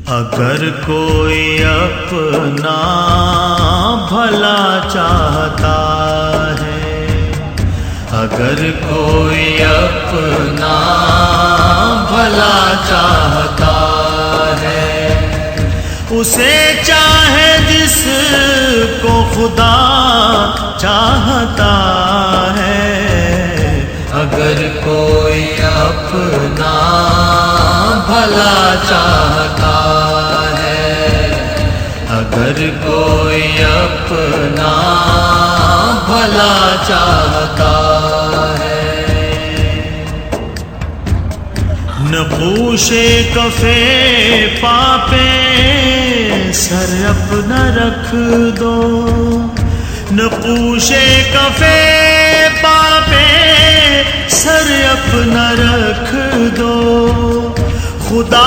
अगर कोई अपना भला चाहता है, अगर कोई अपना भला चाहता है, उसे चाहे जिसको खुदा चाहता है। अगर कोई अपना भला चाहता है, अगर कोई अपना भला चाहता है। न पूछे कफे पापे सर अपना रख दो, न पूछे कफे पापे सर अपना रख दो। खुदा